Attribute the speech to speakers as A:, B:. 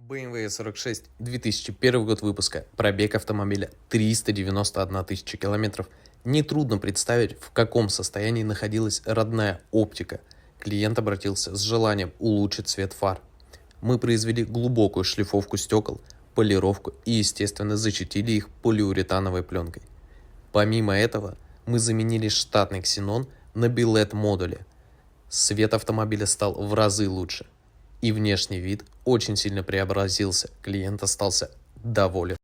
A: BMW 46, 2001 год выпуска, пробег автомобиля 391 тысяча километров. Нетрудно представить, в каком состоянии находилась родная оптика. Клиент обратился с желанием улучшить цвет фар. Мы произвели глубокую шлифовку стекол, полировку и, естественно, защитили их полиуретановой пленкой. Помимо этого, мы заменили штатный ксенон на билет-модуле. Свет автомобиля стал в разы лучше. И внешний вид очень сильно преобразился, клиент остался доволен.